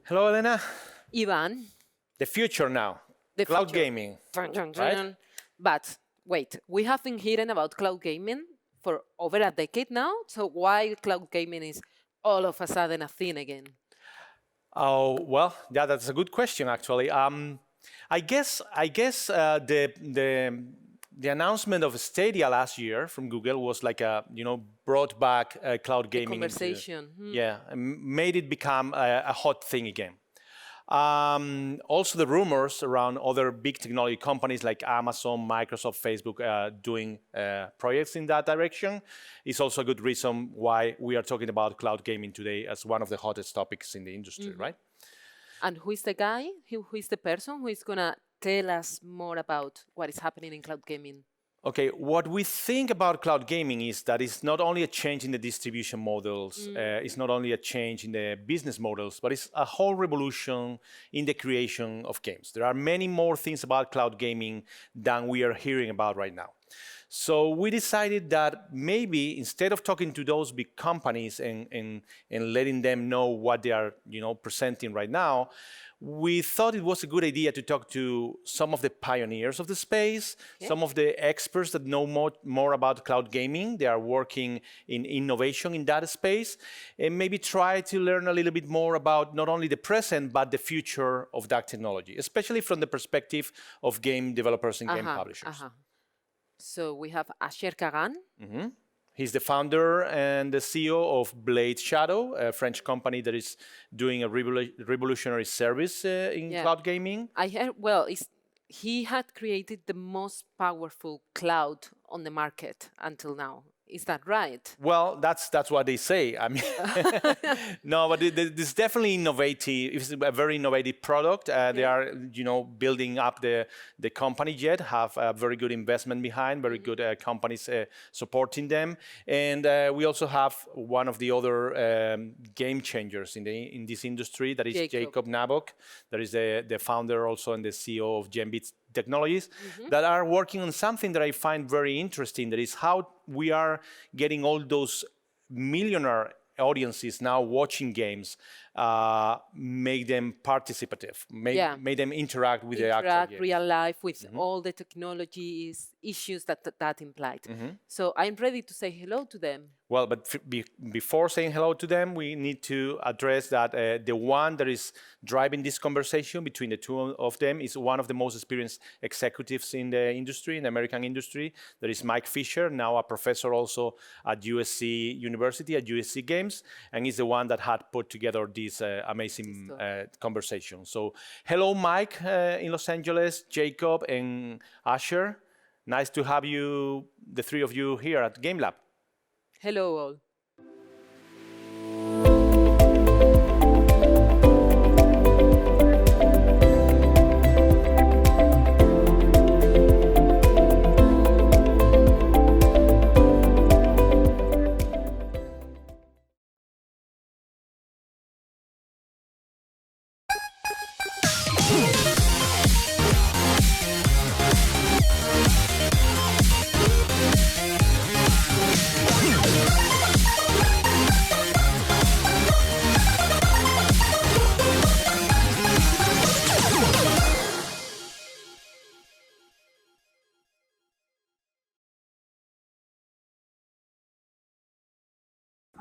Hello, Elena. Ivan, The future now. the Cloud future. gaming. Dun, dun, right? dun. But wait, we have been hearing about cloud gaming for over a decade now. So why cloud gaming is all of a sudden a thing again? Oh, well, yeah, that's a good question, actually. I guess the announcement of Stadia last year from Google was like brought back cloud The gaming into, conversation. yeah, and made it become a hot thing again. Also, the rumors around other big technology companies like Amazon, Microsoft, Facebook doing projects in that direction is also a good reason why we are talking about cloud gaming today as one of the hottest topics in the industry, right? And who is the guy? Who is the person who is going to tell us more about what is happening in cloud gaming? Okay, what we think about cloud gaming is that it's not only a change in the distribution models, it's not only a change in the business models, but it's a whole revolution in the creation of games. There are many more things about cloud gaming than we are hearing about right now. So we decided that maybe instead of talking to those big companies and letting them know what they are presenting right now, we thought it was a good idea to talk to some of the pioneers of the space, some of the experts that know more about cloud gaming. They are working in innovation in that space, and maybe try to learn a little bit more about not only the present, but the future of that technology, especially from the perspective of game developers and game publishers. So we have Asher Kagan. He's the founder and the CEO of Blade Shadow, a French company that is doing a revolutionary service in cloud gaming. I heard, he had created the most powerful cloud on the market until now. Is that right? Well, that's what they say. I mean, no, but it's definitely innovative. It's a very innovative product. They are, building up the company yet. Have a very good investment behind, very good companies supporting them, and we also have one of the other game changers in this industry. That is Jacob Navok. That is the founder also and the CEO of Gembit Technologies that are working on something that I find very interesting. That is how we are getting all those millionaire audiences now watching games, make them participative, make them interact with the actual games. Real life with all the technologies issues that implied. So I'm ready to say hello to them. Well, but before saying hello to them, we need to address that the one that is driving this conversation between the two of them is one of the most experienced executives in the industry, in the American industry. That is Mike Fischer, now a professor also at USC University, at USC Games, and he's the one that had put together this amazing conversation. So hello, Mike in Los Angeles, Jacob and Asher. Nice to have you, the three of you here at Gamelab. Hello all.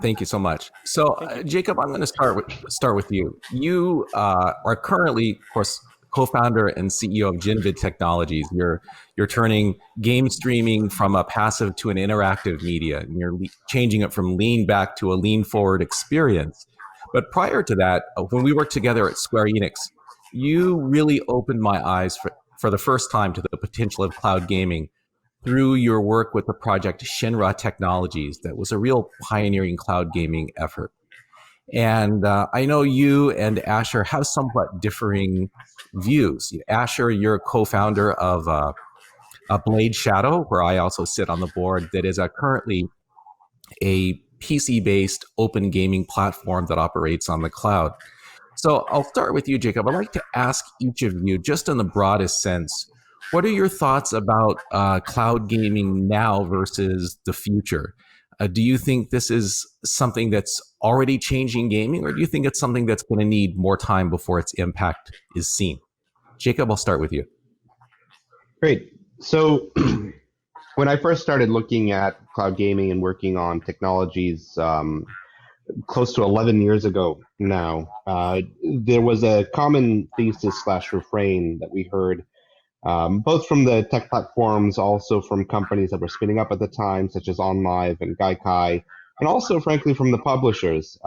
Thank you so much. So, Jacob, I'm going to start with you. You are currently, of course, co-founder and CEO of Gembit Technologies. You're turning game streaming from a passive to an interactive media, and you're changing it from lean back to a lean forward experience. But prior to that, when we worked together at Square Enix, you really opened my eyes for the first time to the potential of cloud gaming through your work with the project Shinra Technologies. That was a real pioneering cloud gaming effort. And I know you and Asher have somewhat differing views. Asher, you're co-founder of Blade Shadow, where I also sit on the board, that is currently a PC-based open gaming platform that operates on the cloud. So I'll start with you, Jacob. I'd like to ask each of you, just in the broadest sense, what are your thoughts about cloud gaming now versus the future? Do you think this is something that's already changing gaming, or do you think it's something that's going to need more time before its impact is seen? Jacob, I'll start with you. Great. So when I first started looking at cloud gaming and working on technologies close to 11 years ago now, there was a common thesis / refrain that we heard both from the tech platforms, also from companies that were spinning up at the time, such as OnLive and Gaikai, and also, frankly, from the publishers,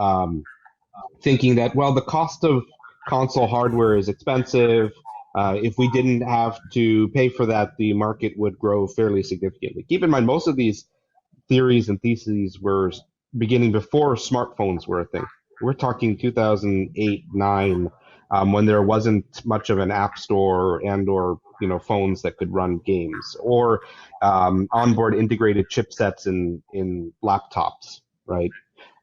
thinking that, well, the cost of console hardware is expensive. If we didn't have to pay for that, the market would grow fairly significantly. Keep in mind, most of these theories and theses were beginning before smartphones were a thing. We're talking 2008, 9, when there wasn't much of an app store or phones that could run games, or onboard integrated chipsets in laptops, right?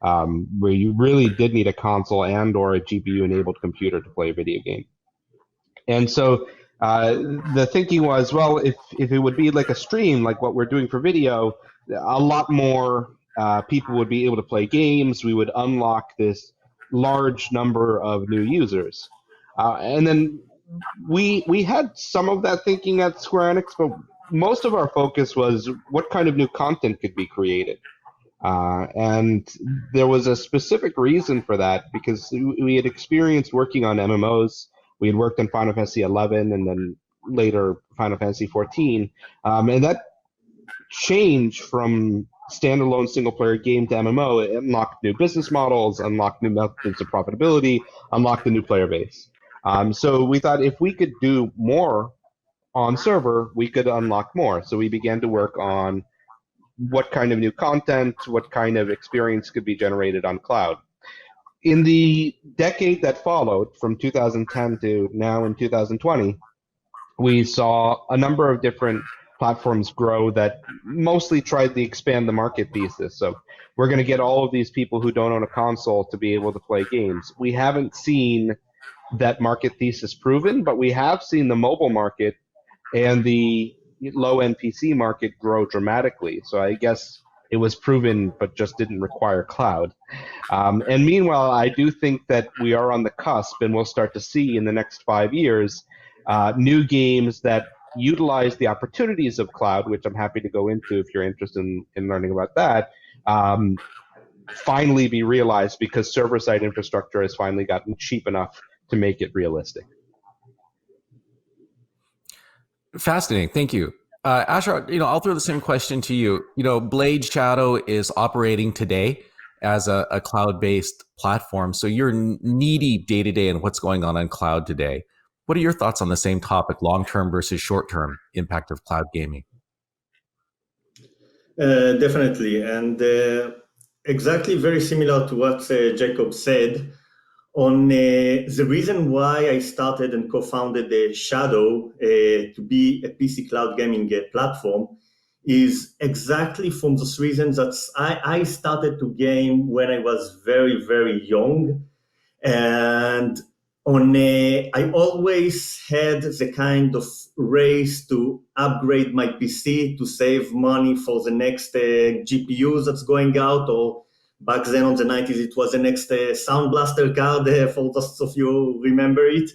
Where you really did need a console or a GPU-enabled computer to play a video game. And so the thinking was, well, if it would be like a stream, like what we're doing for video, a lot more people would be able to play games. We would unlock this large number of new users. And then we had some of that thinking at Square Enix, but most of our focus was what kind of new content could be created. And there was a specific reason for that, because we had experienced working on MMOs. We had worked on Final Fantasy 11 and then later Final Fantasy 14. And that change from standalone single-player game to MMO, it unlocked new business models, unlocked new methods of profitability, unlocked a new player base. So we thought if we could do more on server, we could unlock more. So we began to work on what kind of new content, what kind of experience could be generated on cloud. In the decade that followed, from 2010 to now in 2020, we saw a number of different platforms grow that mostly tried to expand the market thesis. So we're going to get all of these people who don't own a console to be able to play games. We haven't seen that market thesis proven, but we have seen the mobile market and the low-end PC market grow dramatically. So I guess it was proven, but just didn't require cloud. And meanwhile, I do think that we are on the cusp, and we'll start to see in the next 5 years new games that utilize the opportunities of cloud, which I'm happy to go into if you're interested in learning about that, finally be realized because server-side infrastructure has finally gotten cheap enough to make it realistic. Fascinating. Thank you. Asher, I'll throw the same question to you. Blade Shadow is operating today as a cloud-based platform. So you're knee-deep day-to-day in what's going on cloud today. What are your thoughts on the same topic, long-term versus short-term impact of cloud gaming? Definitely. And exactly very similar to what Jacob said. On the reason why I started and co-founded Shadow to be a PC cloud gaming platform is exactly from those reasons that I started to game when I was very, very young. And I always had the kind of race to upgrade my PC to save money for the next GPU that's going out, or back then on the 90s, it was the next Sound Blaster card, for those of you who remember it.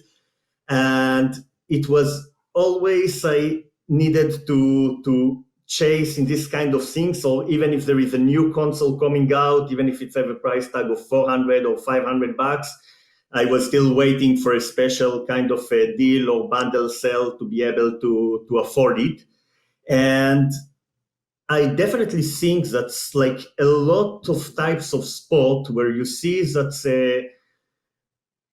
And it was always I needed to chase in this kind of thing. So even if there is a new console coming out, even if it's have a price tag of $400 or $500, I was still waiting for a special kind of a deal or bundle sale to be able to afford it. And I definitely think that's like a lot of types of sport where you see that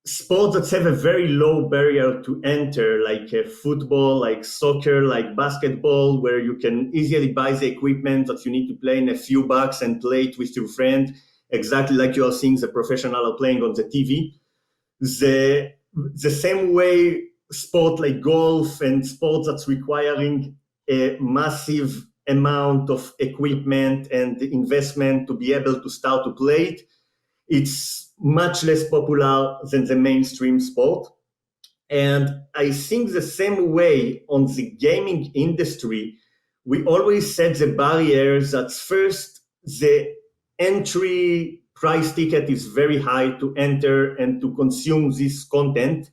sports that have a very low barrier to enter, like football, like soccer, like basketball, where you can easily buy the equipment that you need to play in a few bucks and play it with your friend, exactly like you are seeing the professional are playing on the TV. The same way sport like golf and sports that's requiring a massive amount of equipment and investment to be able to start to play it, it's much less popular than the mainstream sport. And I think the same way on the gaming industry, we always set the barriers that first the entry price ticket is very high to enter and to consume this content.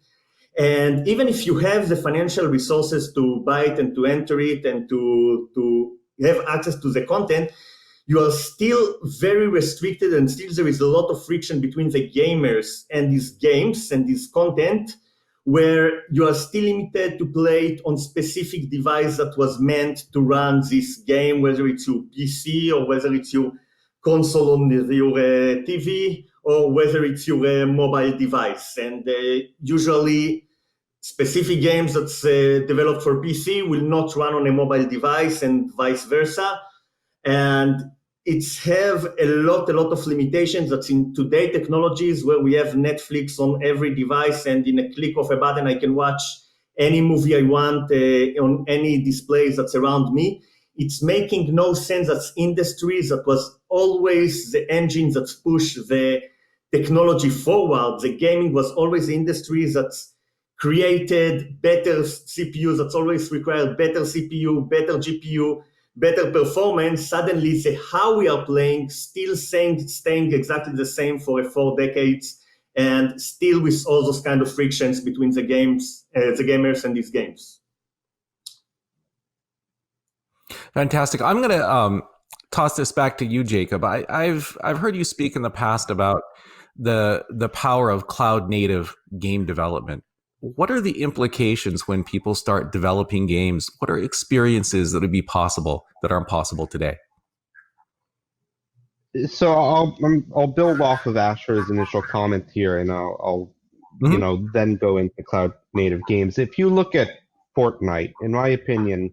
And even if you have the financial resources to buy it and to enter it and to have access to the content, you are still very restricted, and still there is a lot of friction between the gamers and these games and this content, where you are still limited to play it on specific device that was meant to run this game, whether it's your PC or whether it's your console on your TV or whether it's your mobile device. And usually specific games that's developed for PC will not run on a mobile device and vice versa. And it's have a lot of limitations that's in today technologies where we have Netflix on every device, and in a click of a button I can watch any movie I want on any displays that's around me. It's making no sense. That's industries that was always the engines that push the technology forward. The gaming was always the industries that's created better CPUs, that's always required better CPU, better GPU, better performance. Suddenly the how we are playing still staying exactly the same for 4 decades, and still with all those kind of frictions between the gamers and these games. Fantastic. I'm going to toss this back to you, Jacob. I've heard you speak in the past about the power of cloud native game development. What are the implications when people start developing games? What are experiences that would be possible that aren't possible today? So I'll build off of Asher's initial comment here, and I'll then go into cloud native games. If you look at Fortnite, in my opinion,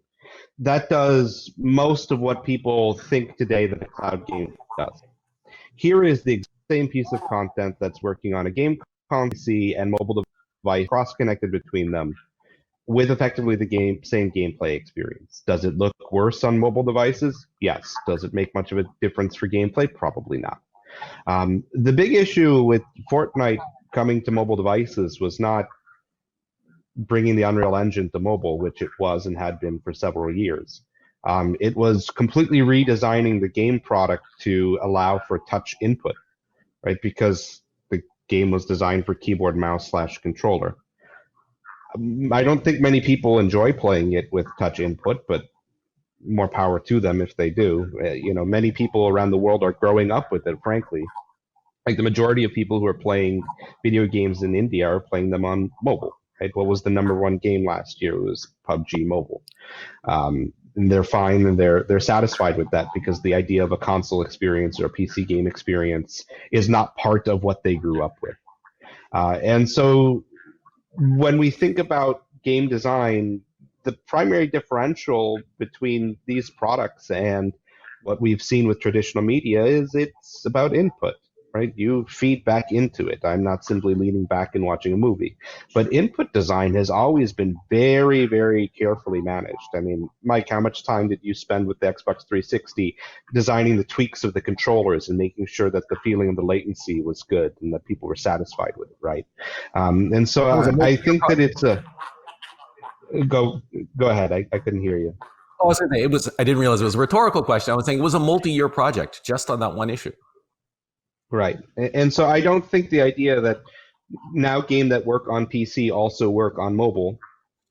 that does most of what people think today that a cloud game does. Here is the same piece of content that's working on a game PC and mobile device, cross-connected between them, with effectively the same gameplay experience. Does it look worse on mobile devices? Yes. Does it make much of a difference for gameplay? Probably not. The big issue with Fortnite coming to mobile devices was not bringing the Unreal Engine to mobile, which it was and had been for several years. It was completely redesigning the game product to allow for touch input, right? Because the game was designed for keyboard, mouse / controller. I don't think many people enjoy playing it with touch input, but more power to them if they do. Many people around the world are growing up with it, frankly. Like the majority of people who are playing video games in India are playing them on mobile, right? What was the #1 game last year? It was PUBG Mobile. And they're fine and they're satisfied with that because the idea of a console experience or a PC game experience is not part of what they grew up with. And so when we think about game design, the primary differential between these products and what we've seen with traditional media is it's about input, right? You feed back into it. I'm not simply leaning back and watching a movie. But input design has always been very, very carefully managed. I mean, Mike, how much time did you spend with the Xbox 360 designing the tweaks of the controllers and making sure that the feeling of the latency was good and that people were satisfied with it, right? And so I think that it's a... Go ahead. I couldn't hear you. Oh, I didn't realize it was a rhetorical question. I was saying it was a multi-year project just on that one issue. Right. And so I don't think the idea that now games that work on PC also work on mobile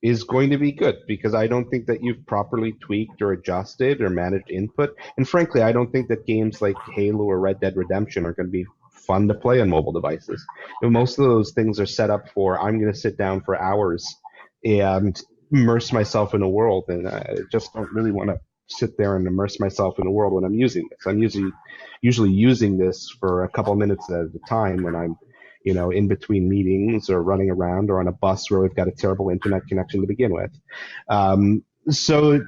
is going to be good, because I don't think that you've properly tweaked or adjusted or managed input. And frankly, I don't think that games like Halo or Red Dead Redemption are going to be fun to play on mobile devices. Most of those things are set up for, I'm going to sit down for hours and immerse myself in a world, and I just don't really want to sit there and immerse myself in a world when I'm using this. I'm usually using this for a couple minutes at a time when I'm, in between meetings or running around or on a bus where we've got a terrible internet connection to begin with. So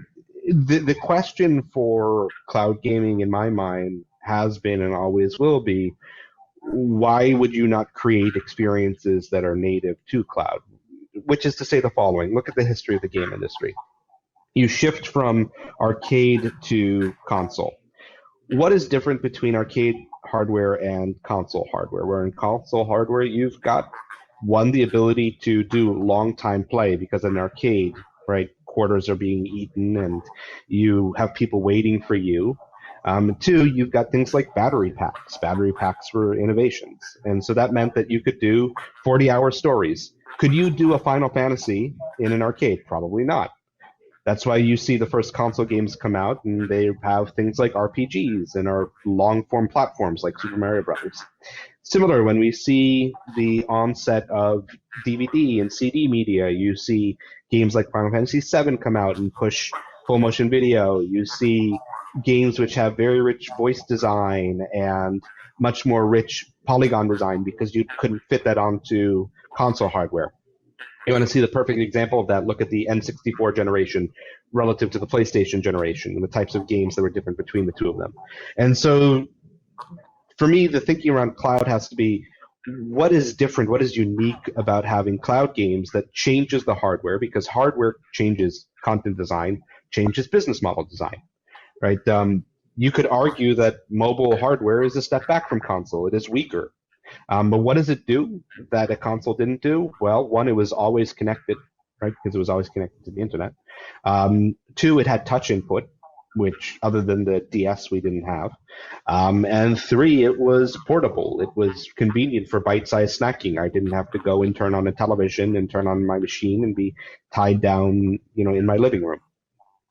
the question for cloud gaming in my mind has been and always will be, why would you not create experiences that are native to cloud? Which is to say the following: look at the history of the game industry. You shift from arcade to console. What is different between arcade hardware and console hardware? Where in console hardware, you've got, one, the ability to do long time play, because in arcade, right, quarters are being eaten and you have people waiting for you. Two, you've got things like battery packs. Battery packs were innovations. And so that meant that you could do 40-hour stories. Could you do a Final Fantasy in an arcade? Probably not. That's why you see the first console games come out, and they have things like RPGs and are long-form platforms like Super Mario Brothers. Similar, when we see the onset of DVD and CD media, you see games like Final Fantasy VII come out and push full motion video. You see games which have very rich voice design and much more rich polygon design because you couldn't fit that onto console hardware. You want to see the perfect example of that? Look at the N64 generation relative to the PlayStation generation and the types of games that were different between the two of them. And so for me, the thinking around cloud has to be, what is different, what is unique about having cloud games that changes the hardware, because hardware changes content design, changes business model design, right? You could argue that mobile hardware is a step back from console. It is weaker. But what does it do that a console didn't do? Well, one, it was always connected, right? Because it was always connected to the internet. Two, it had touch input, which other than the DS we didn't have. And three, it was portable. It was convenient for bite-sized snacking. I didn't have to go and turn on a television and turn on my machine and be tied down, in my living room.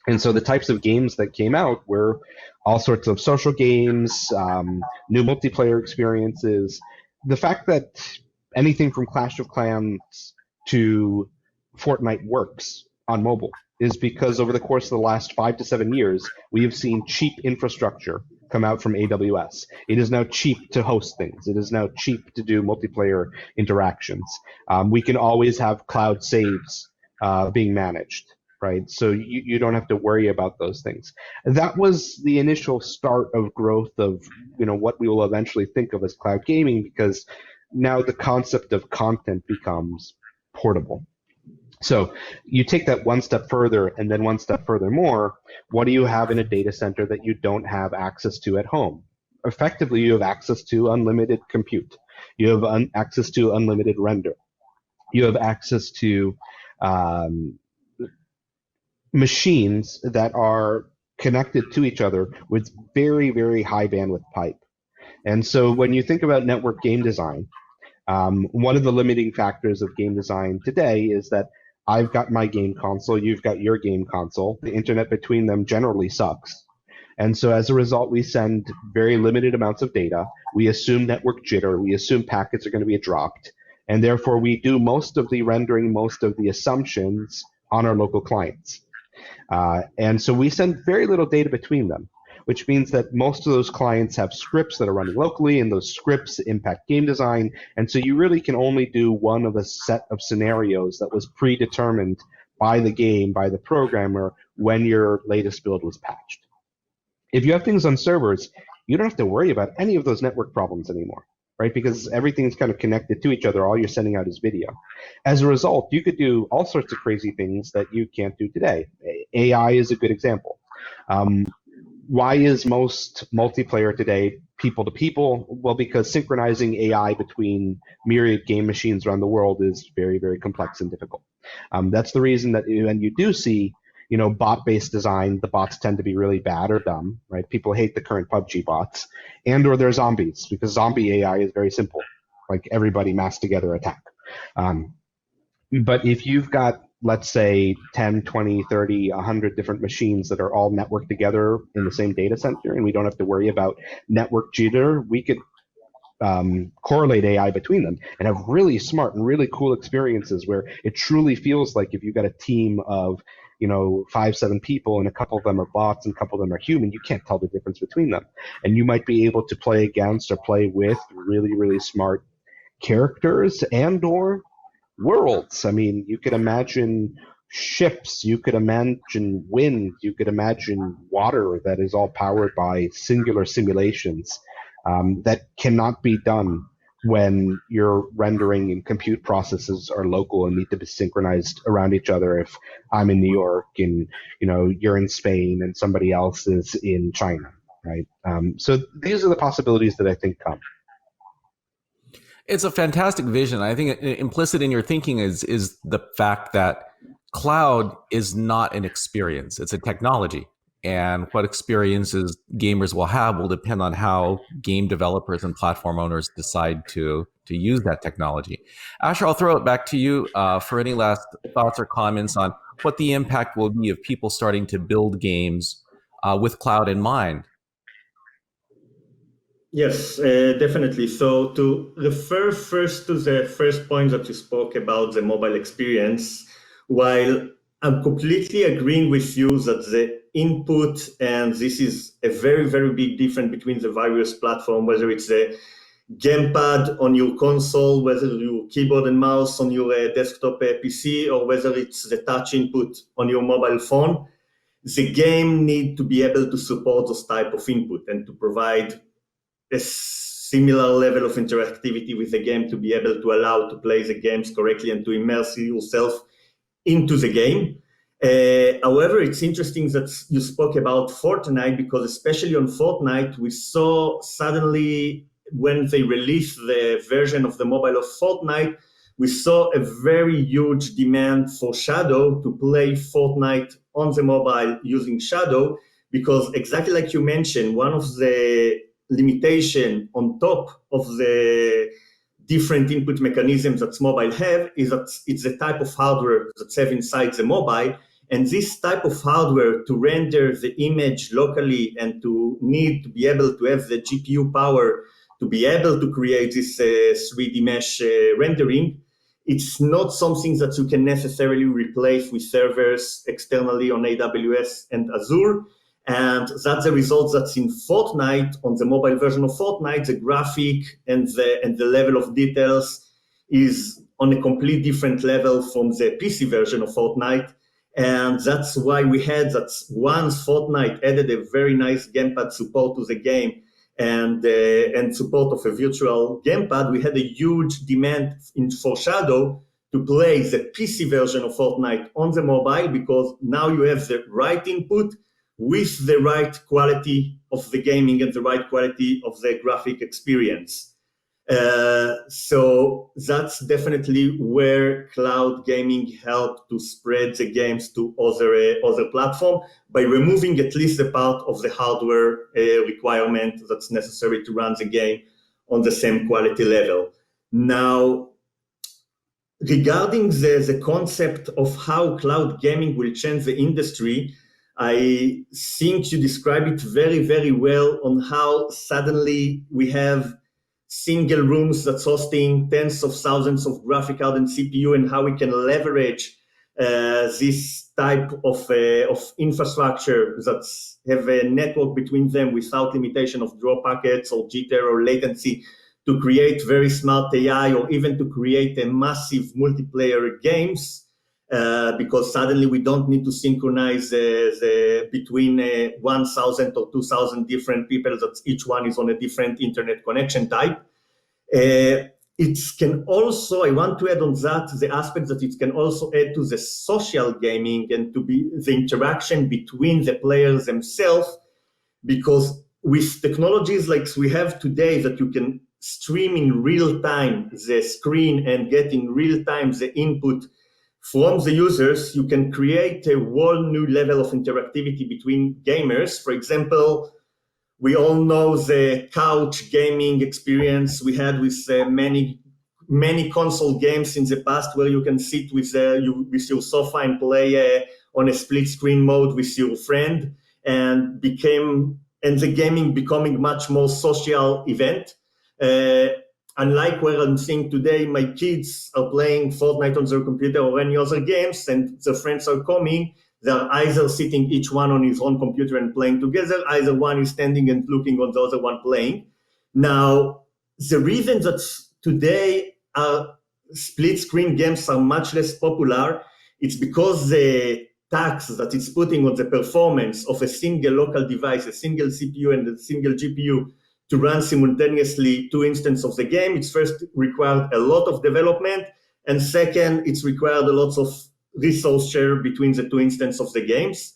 And so the types of games that came out were all sorts of social games, new multiplayer experiences. The fact that anything from Clash of Clans to Fortnite works on mobile is because over the course of the last 5 to 7 years, we have seen cheap infrastructure come out from AWS. It is now cheap to host things. It is now cheap to do multiplayer interactions. We can always have cloud saves being managed, right? So you don't have to worry about those things. That was the initial start of growth of what we will eventually think of as cloud gaming, because now the concept of content becomes portable. So you take that one step further and then one step further more. What do you have in a data center that you don't have access to at home? Effectively, you have access to unlimited compute. You have access to unlimited render. You have access to machines that are connected to each other with very, very high bandwidth pipe. And so when you think about network game design, one of the limiting factors of game design today is that I've got my game console, you've got your game console. The internet between them generally sucks. And so as a result, we send very limited amounts of data. We assume network jitter. We assume packets are going to be dropped. And therefore, we do most of the rendering, most of the assumptions on our local clients. And so we send very little data between them, which means that most of those clients have scripts that are running locally, and those scripts impact game design. And so you really can only do one of a set of scenarios that was predetermined by the game, by the programmer, when your latest build was patched. If you have things on servers, you don't have to worry about any of those network problems anymore, right? Because everything's kind of connected to each other. All you're sending out is video. As a result, you could do all sorts of crazy things that you can't do today. AI is a good example. Why is most multiplayer today people to people? Well, because synchronizing AI between myriad game machines around the world is very, very complex and difficult. That's the reason that when you do see, bot-based design, the bots tend to be really bad or dumb, right? People hate the current PUBG bots, or they're zombies, because zombie AI is very simple, like everybody massed together attack. But if you've got, let's say, 10, 20, 30, 100 different machines that are all networked together in the same data center, and we don't have to worry about network jitter, we could correlate AI between them and have really smart and really cool experiences where it truly feels like if you've got a team of 5, 7 people, and a couple of them are bots and a couple of them are human, you can't tell the difference between them. And you might be able to play against or play with really, really smart characters and/or worlds. I mean, you could imagine ships, you could imagine wind, you could imagine water that is all powered by singular simulations that cannot be done when your rendering and compute processes are local and need to be synchronized around each other. If I'm in New York and you're in Spain and somebody else is in China, right? So these are the possibilities that I think come. It's a fantastic vision. I think implicit in your thinking is the fact that cloud is not an experience; it's a technology. and what experiences gamers will have will depend on how game developers and platform owners decide to use that technology. Asher, I'll throw it back to you for any last thoughts or comments on what the impact will be of people starting to build games with cloud in mind. Yes, definitely. So to refer first to the first point that you spoke about, the mobile experience, while I'm completely agreeing with you that the input, and this is a very, very big difference between the various platforms, whether it's the gamepad on your console, whether your keyboard and mouse on your desktop PC, or whether it's the touch input on your mobile phone, the game need to be able to support those type of input and to provide a similar level of interactivity with the game to be able to allow to play the games correctly and to immerse yourself into the game. However, it's interesting that you spoke about Fortnite, because especially on Fortnite, we saw suddenly when they released the version of the mobile of Fortnite, we saw a very huge demand for Shadow to play Fortnite on the mobile using Shadow, because exactly like you mentioned, one of the limitation on top of the different input mechanisms that mobile have is that it's the type of hardware that's have inside the mobile. And this type of hardware to render the image locally and to need to be able to have the GPU power to be able to create this 3D mesh rendering, it's not something that you can necessarily replace with servers externally on AWS and Azure. And that's the result that's in Fortnite, on the mobile version of Fortnite, the graphic and the level of details is on a complete different level from the PC version of Fortnite. And that's why we had that once Fortnite added a very nice gamepad support to the game and support of a virtual gamepad, we had a huge demand for Shadow to play the PC version of Fortnite on the mobile, because now you have the right input with the right quality of the gaming and the right quality of the graphic experience. So that's definitely where cloud gaming helped to spread the games to other platform by removing at least a part of the hardware requirement that's necessary to run the game on the same quality level. Now, regarding the concept of how cloud gaming will change the industry, I think you describe it very, very well on how suddenly we have single rooms that's hosting tens of thousands of graphic card and CPU, and how we can leverage this type of infrastructure that have a network between them without limitation of draw packets or jitter or latency to create very smart AI, or even to create a massive multiplayer games. Because suddenly we don't need to synchronize between 1,000 or 2,000 different people that each one is on a different internet connection type. It can also, I want to add on that, the aspect that it can also add to the social gaming and to be the interaction between the players themselves, because with technologies like we have today that you can stream in real time the screen and get in real time the input from the users, you can create a whole new level of interactivity between gamers. For example, we all know the couch gaming experience we had with many console games in the past, where you can sit with your sofa and play on a split screen mode with your friend, and the gaming becoming much more social event. Unlike where I'm seeing today, my kids are playing Fortnite on their computer or any other games, and the friends are coming. They're either sitting each one on his own computer and playing together, either one is standing and looking on the other one playing. Now, the reason that today split screen games are much less popular, it's because the tax that it's putting on the performance of a single local device, a single CPU and a single GPU, to run simultaneously two instances of the game. It's first required a lot of development, and second, it's required a lot of resource share between the two instances of the games.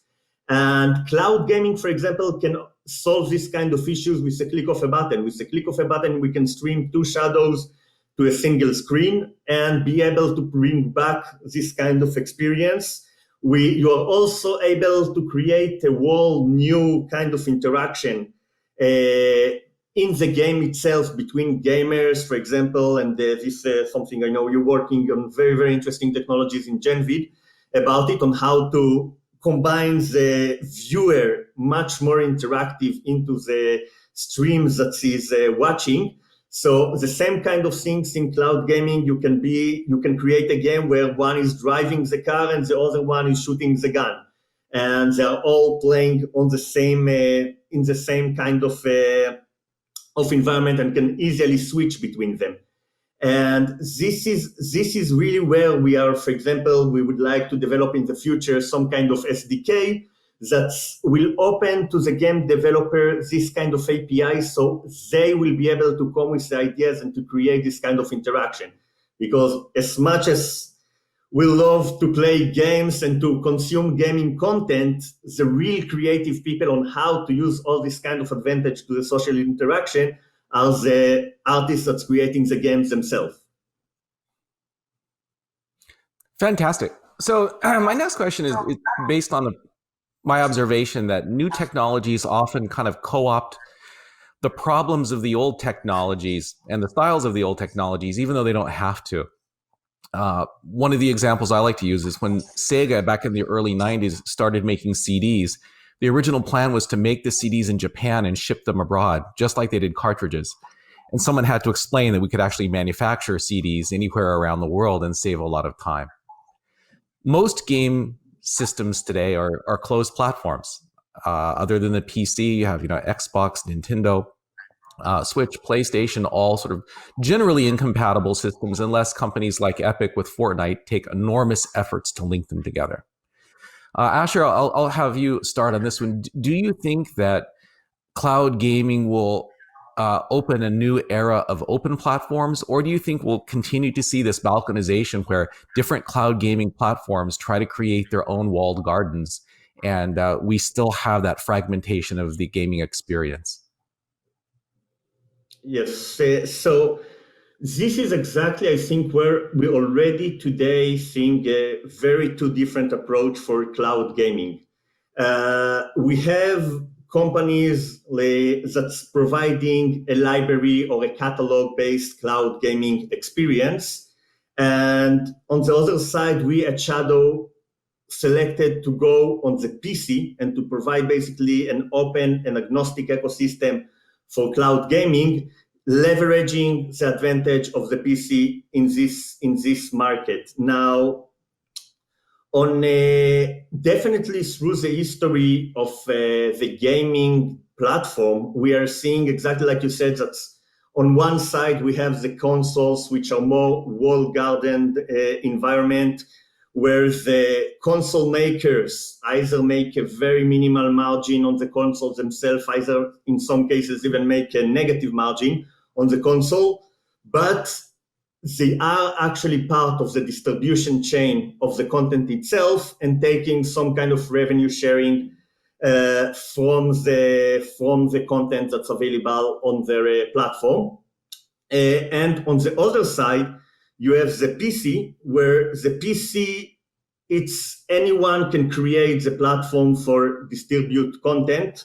And cloud gaming, for example, can solve this kind of issues with the click of a button. With the click of a button, we can stream two shadows to a single screen and be able to bring back this kind of experience you are also able to create a whole new kind of interaction in the game itself between gamers, for example, and this is something I know you're working on very, very interesting technologies in GenVid about it, on how to combine the viewer much more interactive into the streams that he's watching. So the same kind of things in cloud gaming, you can create a game where one is driving the car and the other one is shooting the gun, and they're all playing on the same in the same kind of environment and can easily switch between them. And this is really where we are. For example, we would like to develop in the future some kind of SDK that will open to the game developer this kind of API, so they will be able to come with the ideas and to create this kind of interaction. Because as much as we love to play games and to consume gaming content, the real creative people on how to use all this kind of advantage to the social interaction are the artists that's creating the games themselves. Fantastic. So my next question is based on my observation that new technologies often kind of co-opt the problems of the old technologies and the styles of the old technologies, even though they don't have to. One of the examples I like to use is when Sega back in the early 90s started making CDs. The original plan was to make the CDs in Japan and ship them abroad, just like they did cartridges. And someone had to explain that we could actually manufacture CDs anywhere around the world and save a lot of time. Most game systems today are closed platforms. Other than the PC, you have Xbox, Nintendo, Switch, PlayStation, all sort of generally incompatible systems, unless companies like Epic with Fortnite take enormous efforts to link them together. Asher, I'll have you start on this one. Do you think that cloud gaming will open a new era of open platforms, or do you think we'll continue to see this balkanization where different cloud gaming platforms try to create their own walled gardens, and we still have that fragmentation of the gaming experience? Yes, so this is exactly, I think, where we already today seeing a very two different approach for cloud gaming. We have companies that's providing a library or a catalog-based cloud gaming experience. And on the other side, we at Shadow selected to go on the PC and to provide basically an open and agnostic ecosystem for cloud gaming, leveraging the advantage of the PC in this market. Now, on definitely through the history of the gaming platform, we are seeing exactly like you said, that on one side we have the consoles, which are more walled garden environment, where the console makers either make a very minimal margin on the consoles themselves, either in some cases even make a negative margin on the console, but they are actually part of the distribution chain of the content itself and taking some kind of revenue sharing from the content that's available on their platform. And on the other side, you have the PC, where the PC, it's anyone can create the platform for distribute content.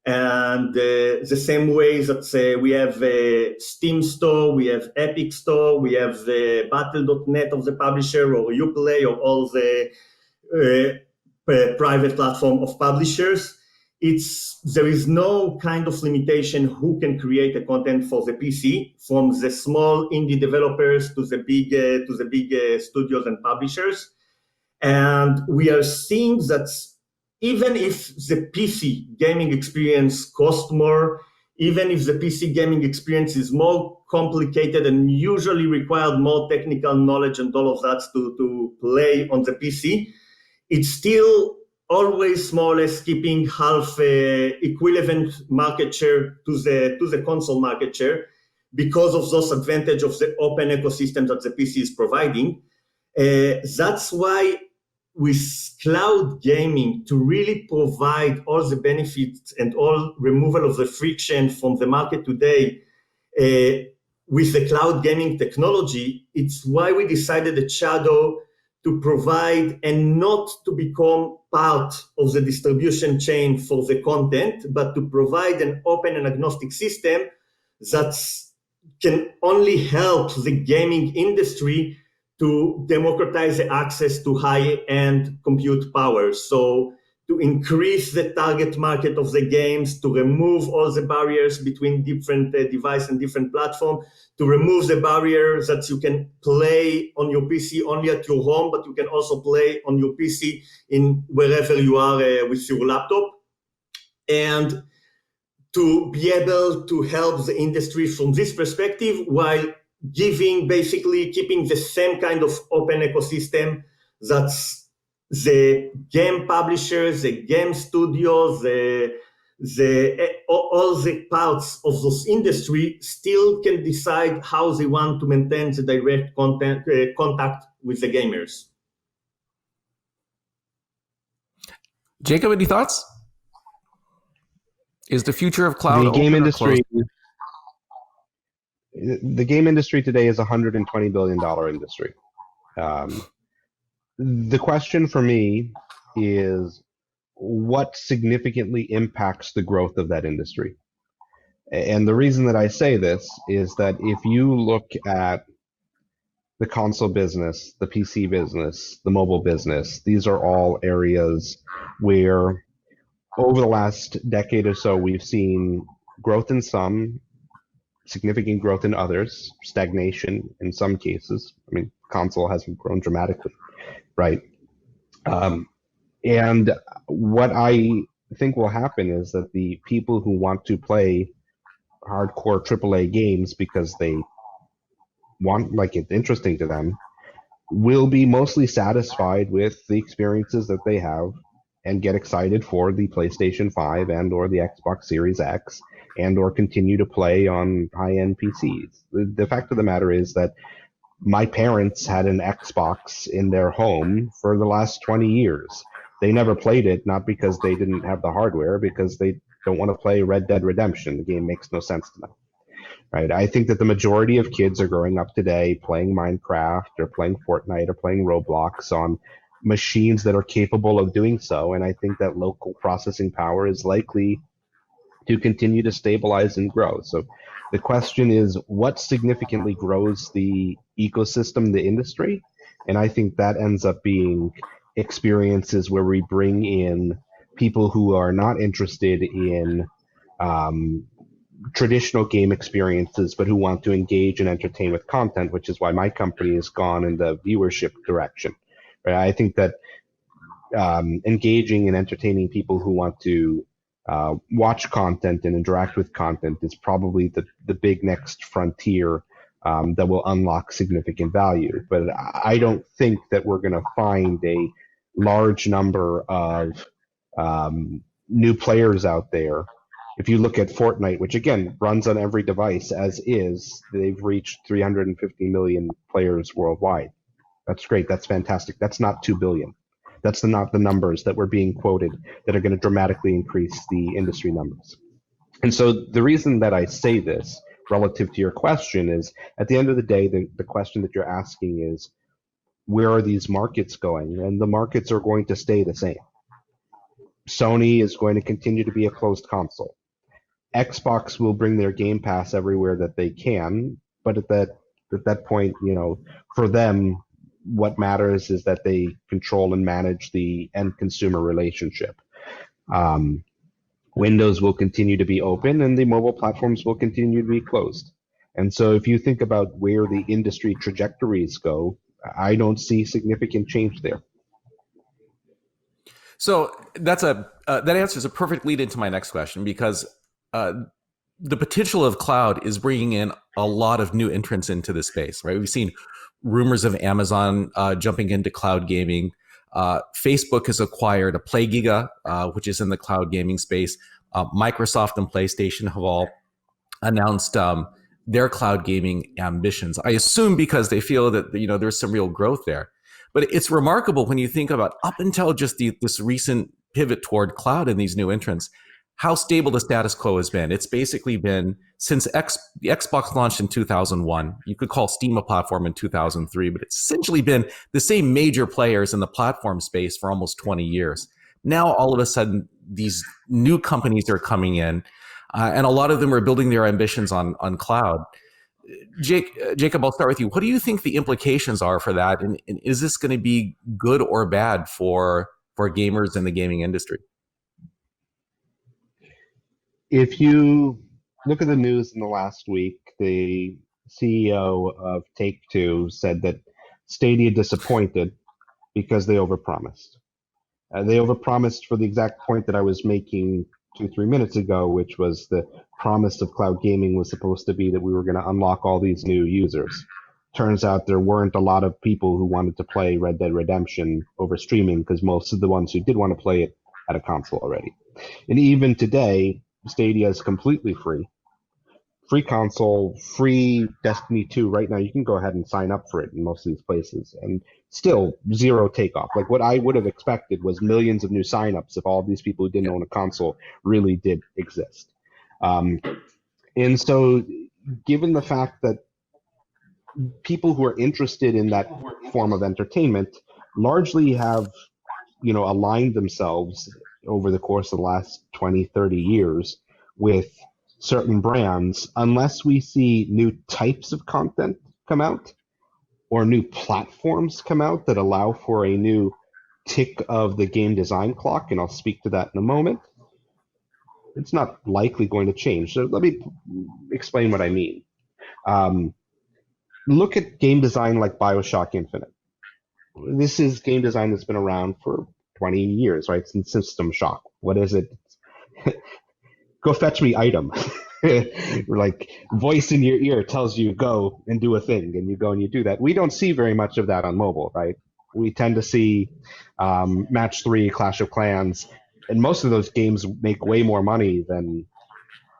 And the same way that we have a Steam store, we have Epic store, we have the Battle.net of the publisher, or Uplay, or all the private platform of publishers. There is no kind of limitation who can create a content for the PC, from the small indie developers to the big studios and publishers. And we are seeing that even if the PC gaming experience costs more, even if the PC gaming experience is more complicated and usually required more technical knowledge and all of that to play on the PC, it's still always more or less keeping half equivalent market share to the console market share, because of those advantage of the open ecosystem that the PC is providing. That's why with cloud gaming, to really provide all the benefits and all removal of the friction from the market today with the cloud gaming technology, it's why we decided at Shadow to provide and not to become part of the distribution chain for the content, but to provide an open and agnostic system that can only help the gaming industry to democratize the access to high-end compute power. So to increase the target market of the games, to remove all the barriers between different devices and different platforms, to remove the barrier that you can play on your PC only at your home, but you can also play on your PC in wherever you are with your laptop. And to be able to help the industry from this perspective while keeping the same kind of open ecosystem that's the game publishers, the game studios, all the parts of this industry still can decide how they want to maintain the direct contact with the gamers. Jacob, any thoughts? Is the future of cloud The game open or industry, closed? the game industry today is a $120 billion industry. The question for me is what significantly impacts the growth of that industry? And the reason that I say this is that if you look at the console business, the PC business, the mobile business, these are all areas where over the last decade or so, we've seen growth in some, significant growth in others, stagnation in some cases. I mean, console hasn't grown dramatically, right? And what I think will happen is that the people who want to play hardcore AAA games because they want, like, it's interesting to them, will be mostly satisfied with the experiences that they have and get excited for the PlayStation 5 and or the Xbox Series X and or continue to play on high-end PCs. The fact of the matter is that my parents had an Xbox in their home for the last 20 years. They never played it, not because they didn't have the hardware, because they don't want to play Red Dead Redemption. The game makes no sense to them. Right? I think that the majority of kids are growing up today playing Minecraft or playing Fortnite or playing Roblox on machines that are capable of doing so, and I think that local processing power is likely to continue to stabilize and grow. So the question is, what significantly grows the ecosystem, the industry? And I think that ends up being experiences where we bring in people who are not interested in traditional game experiences, but who want to engage and entertain with content, which is why my company has gone in the viewership direction. Right? I think that engaging and entertaining people who want to watch content and interact with content is probably the big next frontier that will unlock significant value. But I don't think that we're going to find a large number of new players out there. If you look at Fortnite, which again runs on every device as is, they've reached 350 million players worldwide. That's great. That's fantastic. That's not 2 billion. That's not the numbers that were being quoted that are going to dramatically increase the industry numbers. And so the reason that I say this relative to your question is, at the end of the day, the question that you're asking is, where are these markets going? And the markets are going to stay the same. Sony is going to continue to be a closed console. Xbox will bring their Game Pass everywhere that they can, but at that point, for them, what matters is that they control and manage the end consumer relationship. Windows will continue to be open and the mobile platforms will continue to be closed. And so if you think about where the industry trajectories go, I don't see significant change there. So that answers a perfect lead into my next question, because the potential of cloud is bringing in a lot of new entrants into the space, right? We've seen rumors of Amazon jumping into cloud gaming. Facebook has acquired a PlayGiga, which is in the cloud gaming space. Microsoft and PlayStation have all announced their cloud gaming ambitions. I assume because they feel that there's some real growth there. But it's remarkable when you think about up until just this recent pivot toward cloud and these new entrants, how stable the status quo has been. It's basically been since the Xbox launched in 2001. You could call Steam a platform in 2003, but it's essentially been the same major players in the platform space for almost 20 years. Now, all of a sudden, these new companies are coming in, and a lot of them are building their ambitions on cloud. Jacob, I'll start with you. What do you think the implications are for that? And is this going to be good or bad for gamers in the gaming industry? If you look at the news in the last week, the CEO of Take-Two said that Stadia disappointed because they overpromised. They overpromised for the exact point that I was making 2-3 minutes ago, which was the promise of cloud gaming was supposed to be that we were going to unlock all these new users. Turns out there weren't a lot of people who wanted to play Red Dead Redemption over streaming because most of the ones who did want to play it had a console already. And even today, Stadia is completely free. Free console, free Destiny 2 right now. You can go ahead and sign up for it in most of these places. And still zero takeoff. Like what I would have expected was millions of new signups if all of these people who didn't own a console really did exist. And so given the fact that people who are interested in that form of entertainment largely have, aligned themselves over the course of the last 20, 30 years with certain brands, unless we see new types of content come out or new platforms come out that allow for a new tick of the game design clock, and I'll speak to that in a moment, it's not likely going to change. So let me explain what I mean. Look at game design like Bioshock Infinite. This is game design that's been around for 20 years, right? Since System Shock. What is it? Go fetch me item. Like voice in your ear tells you go and do a thing, and you go and you do that. We don't see very much of that on mobile, right? We tend to see Match 3, Clash of Clans, and most of those games make way more money than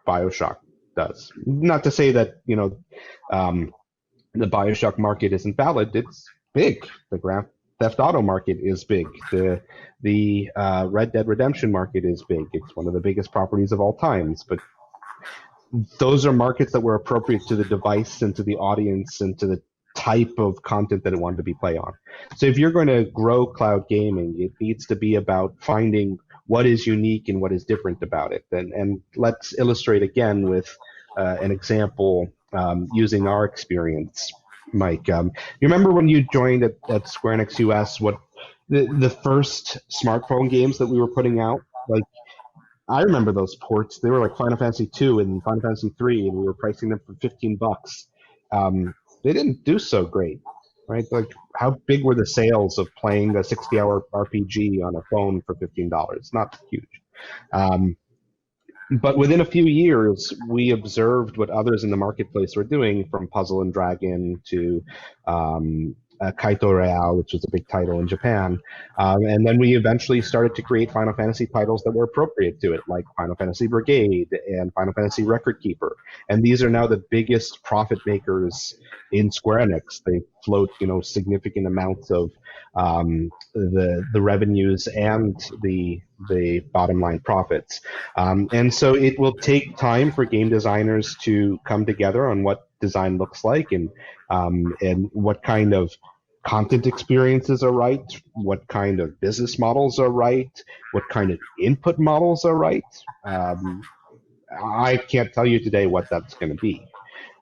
Bioshock does. Not to say that, the Bioshock market isn't valid. It's big. The Grand Theft Auto market is big. The Red Dead Redemption market is big. It's one of the biggest properties of all times. But those are markets that were appropriate to the device and to the audience and to the type of content that it wanted to be played on. So if you're going to grow cloud gaming, it needs to be about finding what is unique and what is different about it. And let's illustrate again with an example using our experience, Mike. You remember when you joined at Square Enix US, what the first smartphone games that we were putting out? Like, I remember those ports. They were like Final Fantasy 2 and Final Fantasy 3, and we were pricing them for $15. They didn't do so great, right? Like, how big were the sales of playing a 60-hour RPG on a phone for $15? Not huge. But within a few years, we observed what others in the marketplace were doing, from Puzzle and Dragon to Kaito Real, which was a big title in Japan. And then we eventually started to create Final Fantasy titles that were appropriate to it, like Final Fantasy Brigade and Final Fantasy Record Keeper. And these are now the biggest profit makers in Square Enix. They float, significant amounts of the revenues and the bottom line profits. And so it will take time for game designers to come together on what design looks like and what kind of content experiences are right, what kind of business models are right, what kind of input models are right. I can't tell you today what that's going to be.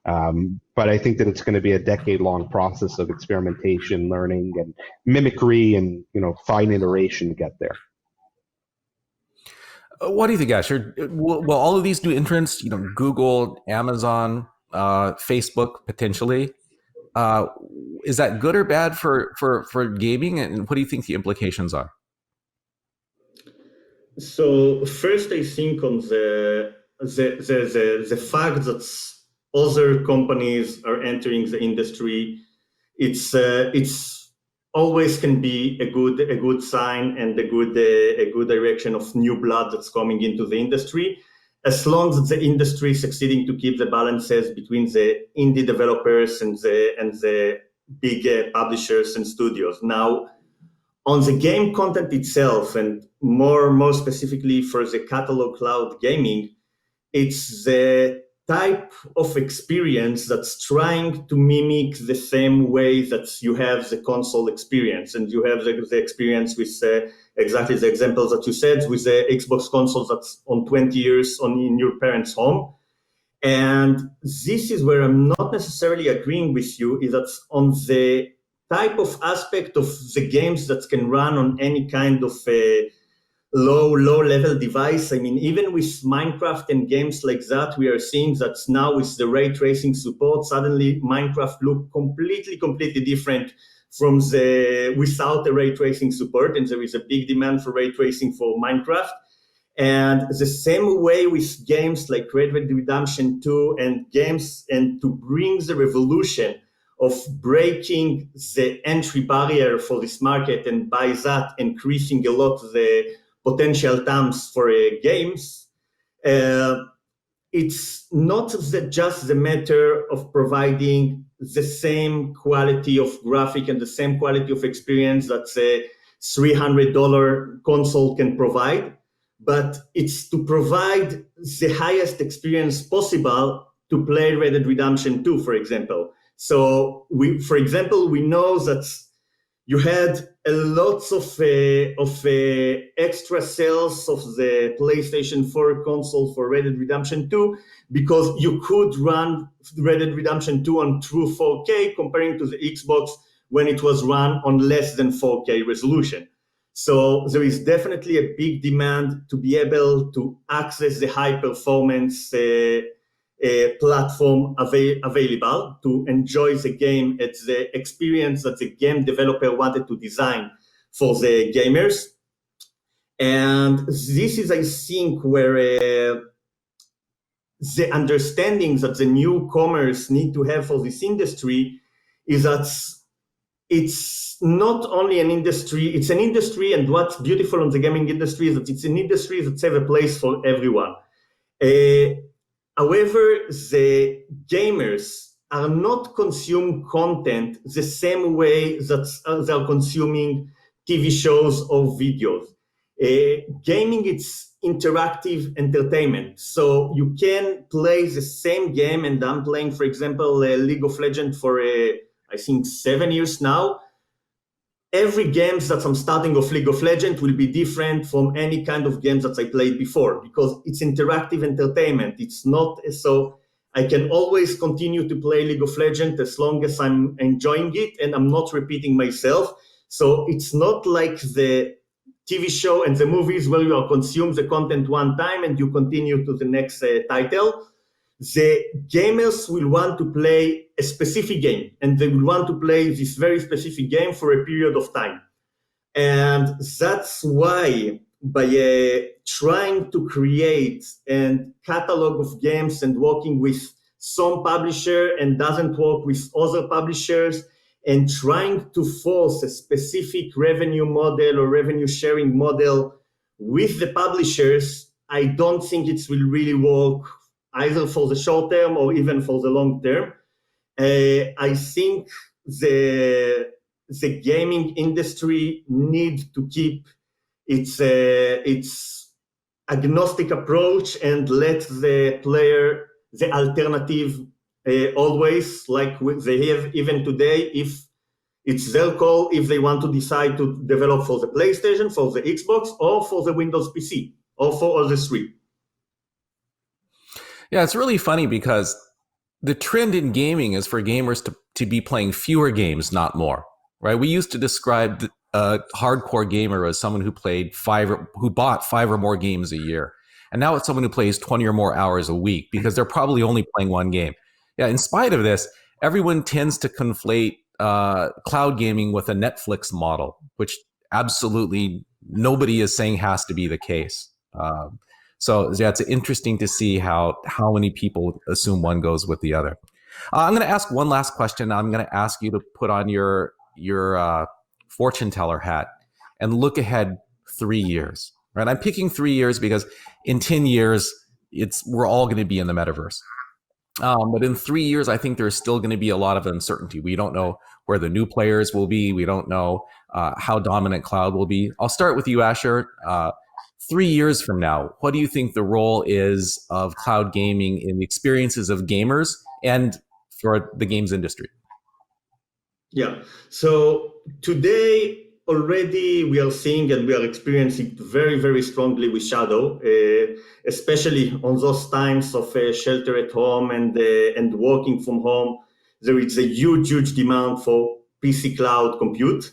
But I think that it's going to be a decade-long process of experimentation, learning, and mimicry, and fine iteration to get there. What do you think, Asher? Will all of these new entrants, Google, Amazon, Facebook, potentially, is that good or bad for gaming? And what do you think the implications are? So first, I think on the fact that other companies are entering the industry, it's always can be a good sign and a good direction of new blood that's coming into the industry, as long as the industry is succeeding to keep the balances between the indie developers and the big publishers and studios. Now, On the game content itself, and more specifically for the catalog cloud gaming, it's the type of experience that's trying to mimic the same way that you have the console experience, and you have the experience with exactly the examples that you said with the Xbox console that's on 20 years in your parents' home. And this is where I'm not necessarily agreeing with you, is that on the type of aspect of the games that can run on any kind of low level device. I mean, even with Minecraft and games like that, we are seeing that now with the ray tracing support, suddenly Minecraft look completely different from the without the ray tracing support, and there is a big demand for ray tracing for Minecraft. And the same way with games like Red Dead Redemption 2 and games, and to bring the revolution of breaking the entry barrier for this market, and by that increasing a lot the potential terms for games, it's not just the matter of providing the same quality of graphic and the same quality of experience that a $300 console can provide, but it's to provide the highest experience possible to play Red Dead Redemption 2, for example. So, for example, we know that you had a lots of extra sales of the PlayStation 4 console for Red Dead Redemption 2 because you could run Red Dead Redemption 2 on true 4K comparing to the Xbox when it was run on less than 4K resolution. So there is definitely a big demand to be able to access the high performance platform available to enjoy the game at the experience that the game developer wanted to design for the gamers. And this is, I think, where the understanding that the newcomers need to have for this industry is that it's not only an industry, it's an industry, and what's beautiful on the gaming industry is that it's an industry that has a place for everyone. However, the gamers are not consume content the same way that they're consuming TV shows or videos. Gaming, it's interactive entertainment. So you can play the same game, and I'm playing, for example, League of Legends for, I think, 7 years now. Every game that I'm starting of League of Legends will be different from any kind of games that I played before because it's interactive entertainment. It's not so I can always continue to play League of Legends as long as I'm enjoying it and I'm not repeating myself. So it's not like the TV show and the movies where you consume the content one time and you continue to the next title. The gamers will want to play a specific game, and they will want to play this very specific game for a period of time. And that's why by trying to create a catalog of games and working with some publisher and doesn't work with other publishers and trying to force a specific revenue model or revenue sharing model with the publishers, I don't think it will really work either for the short term or even for the long term. I think the gaming industry needs to keep its agnostic approach and let the player the alternative always, like they have even today, if it's their call, if they want to decide to develop for the PlayStation, for the Xbox, or for the Windows PC, or for all the three. Yeah, it's really funny because the trend in gaming is for gamers to be playing fewer games, not more, right? We used to describe a hardcore gamer as someone who bought 5 or more games a year. And now it's someone who plays 20 or more hours a week because they're probably only playing one game. Yeah, in spite of this, everyone tends to conflate cloud gaming with a Netflix model, which absolutely nobody is saying has to be the case. So yeah, it's interesting to see how many people assume one goes with the other. I'm going to ask one last question. I'm going to ask you to put on your fortune teller hat and look ahead 3 years. Right? I'm picking 3 years because in 10 years, we're all going to be in the metaverse. But in 3 years, I think there's still going to be a lot of uncertainty. We don't know where the new players will be. We don't know how dominant cloud will be. I'll start with you, Asher. 3 years from now, what do you think the role is of cloud gaming in the experiences of gamers and for the games industry? Yeah. So today already we are seeing and we are experiencing very, very strongly with Shadow, especially on those times of shelter at home and working from home. There is a huge, huge demand for PC cloud compute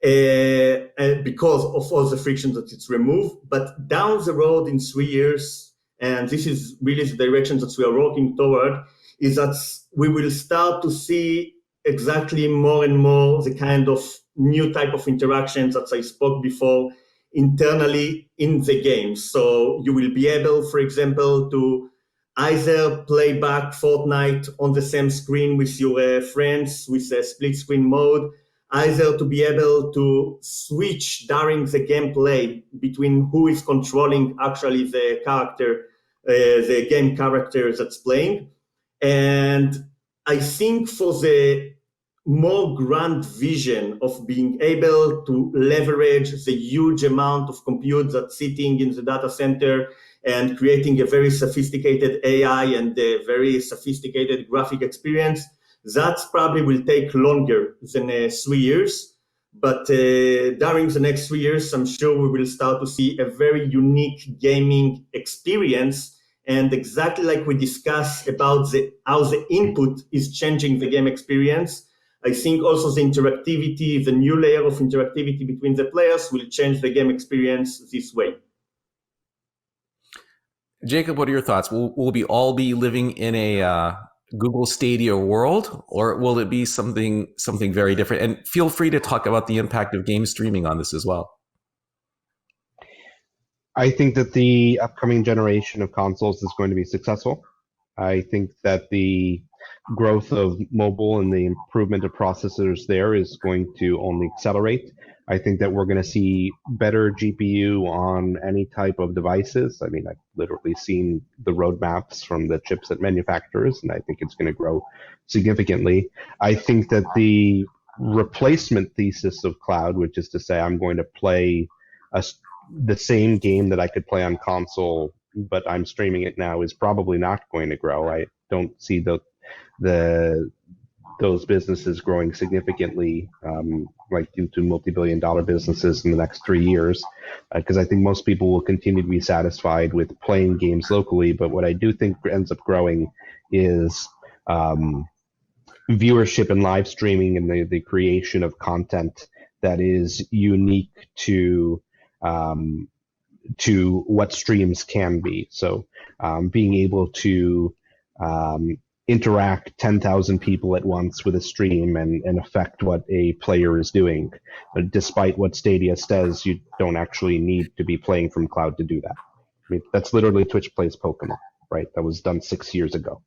because of all the friction that it's removed. But down the road in 3 years, and this is really the direction that we are working toward, is that we will start to see exactly more and more the kind of new type of interactions that I spoke before internally in the game. So you will be able, for example, to either play back Fortnite on the same screen with your friends with a split screen mode, either to be able to switch during the gameplay between who is controlling actually the character, the game character that's playing. And I think for the more grand vision of being able to leverage the huge amount of compute that's sitting in the data center and creating a very sophisticated AI and a very sophisticated graphic experience, that probably will take longer than 3 years. But during the next 3 years, I'm sure we will start to see a very unique gaming experience. And exactly like we discussed about how the input is changing the game experience, I think also the interactivity, the new layer of interactivity between the players will change the game experience this way. Jacob, what are your thoughts? Will we all be living in a Google Stadia world, or will it be something very different? And feel free to talk about the impact of game streaming on this as well. I think that the upcoming generation of consoles is going to be successful. I think that the growth of mobile and the improvement of processors there is going to only accelerate. I think that we're going to see better GPU on any type of devices. I mean, I've literally seen the roadmaps from the chipset manufacturers, and I think it's going to grow significantly. I think that the replacement thesis of cloud, which is to say I'm going to play the same game that I could play on console, but I'm streaming it now, is probably not going to grow. I don't see those businesses growing significantly, like into multi-billion-dollar businesses in the next 3 years, because I think most people will continue to be satisfied with playing games locally. But what I do think ends up growing is viewership and live streaming and the creation of content that is unique to what streams can be. So being able to interact 10,000 people at once with a stream and affect what a player is doing. Despite what Stadia says, you don't actually need to be playing from cloud to do that. I mean, that's literally Twitch plays Pokemon, right? That was done 6 years ago.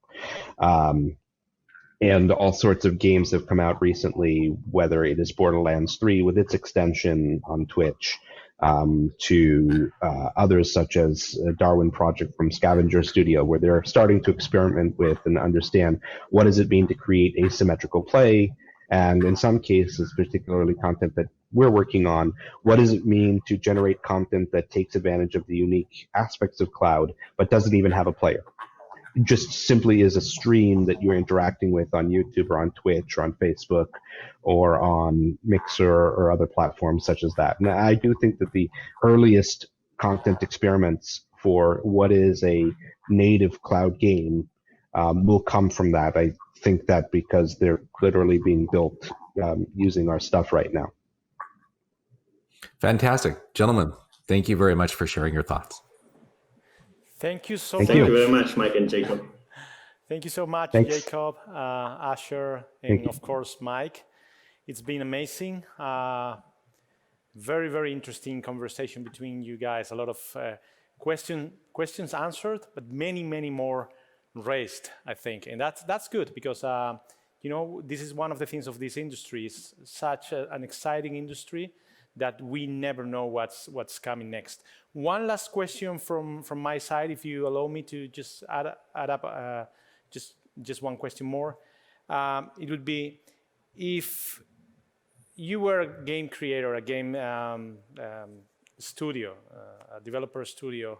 And all sorts of games have come out recently, whether it is Borderlands 3 with its extension on Twitch, to others such as Darwin Project from Scavenger Studio, where they're starting to experiment with and understand what does it mean to create asymmetrical play, and in some cases, particularly content that we're working on, what does it mean to generate content that takes advantage of the unique aspects of cloud, but doesn't even have a player? Just simply is a stream that you're interacting with on YouTube or on Twitch or on Facebook or on Mixer or other platforms such as that. And I do think that the earliest content experiments for what is a native cloud game will come from that. I think that because they're literally being built using our stuff right now. Fantastic. Gentlemen, thank you very much for sharing your thoughts. Thank you so Thank much. Thank you very much, Mike and Jacob. Thank you so much, Thanks. Jacob, Asher, and of course, Mike. It's been amazing. Very, very interesting conversation between you guys. A lot of questions answered, but many, many more raised, I think. And that's good because, this is one of the things of this industry. It's such an exciting industry that we never know what's coming next. One last question from my side, if you allow me to just add up just just one question more. It would be, if you were a game creator, a game studio, a developer studio,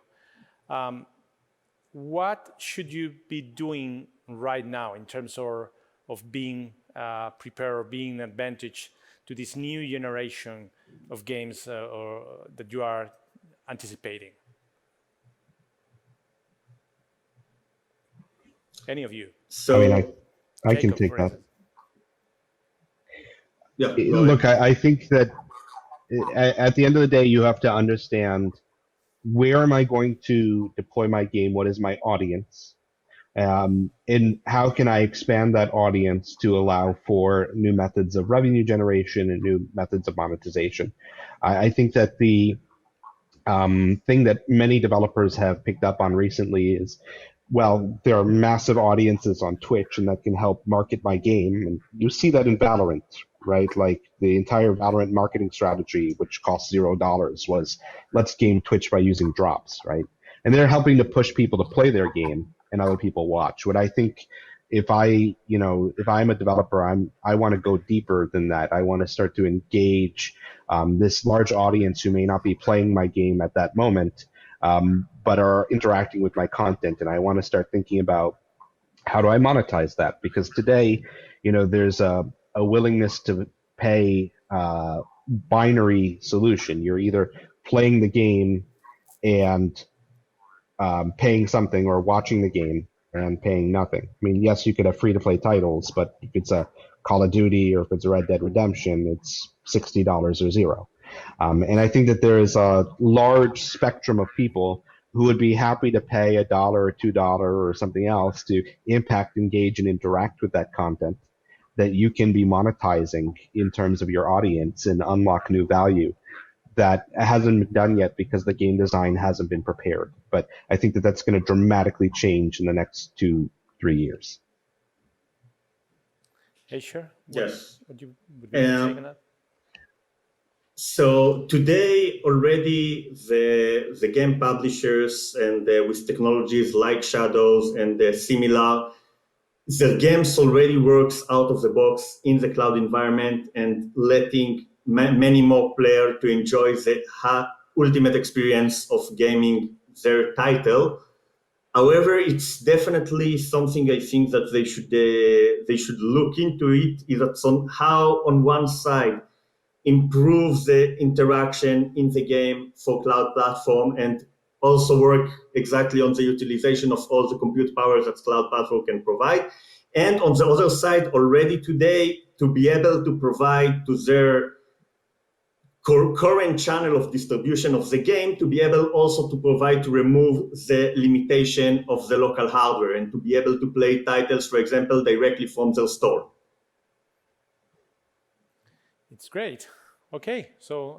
what should you be doing right now in terms of being prepared or being an advantage to this new generation of games that you are anticipating? Any of you? So, I mean, I can Jacob, take for that. instance. yeah, go Look, ahead. I think that at the end of the day, you have to understand, where am I going to deploy my game? What is my audience? And how can I expand that audience to allow for new methods of revenue generation and new methods of monetization? I think that the thing that many developers have picked up on recently is, well, there are massive audiences on Twitch, and that can help market my game. And you see that in Valorant, right? Like the entire Valorant marketing strategy, which costs $0, was let's game Twitch by using drops, right? And they're helping to push people to play their game and other people watch. What I think, if I'm a developer, I want to go deeper than that. I want to start to engage this large audience who may not be playing my game at that moment, but are interacting with my content. And I want to start thinking about, how do I monetize that? Because today, there's a willingness to pay binary solution. You're either playing the game and paying something, or watching the game and paying nothing. I mean, yes, you could have free-to-play titles, but if it's a Call of Duty or if it's a Red Dead Redemption, it's $60 or zero. And I think that there is a large spectrum of people who would be happy to pay $1 or $2 or something else to impact, engage, and interact with that content that you can be monetizing in terms of your audience and unlock new value that hasn't been done yet because the game design hasn't been prepared. But I think that that's going to dramatically change in the next 2-3 years. Fischer, Yes. would you take on that? So today already the game publishers and with technologies like Shadows and similar, the games already works out of the box in the cloud environment and letting many more players to enjoy the ultimate experience of gaming their title. However, it's definitely something I think that they should look into it. Is that somehow on one side improve the interaction in the game for cloud platform, and also work exactly on the utilization of all the compute power that cloud platform can provide. And on the other side, already today, to be able to provide to their current channel of distribution of the game, to be able also to provide, to remove the limitation of the local hardware, and to be able to play titles, for example, directly from their store. It's great. Okay, so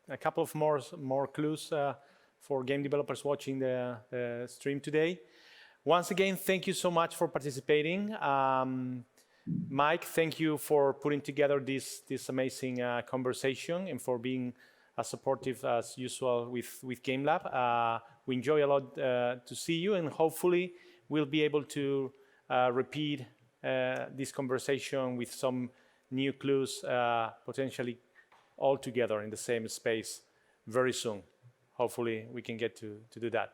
a couple of more clues for game developers watching the stream today. Once again, thank you so much for participating. Mike, thank you for putting together this amazing conversation and for being as supportive as usual with Gamelab. We enjoy a lot to see you, and hopefully we'll be able to repeat this conversation with some new clues, potentially all together in the same space very soon. Hopefully we can get to do that.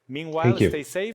Meanwhile, stay safe.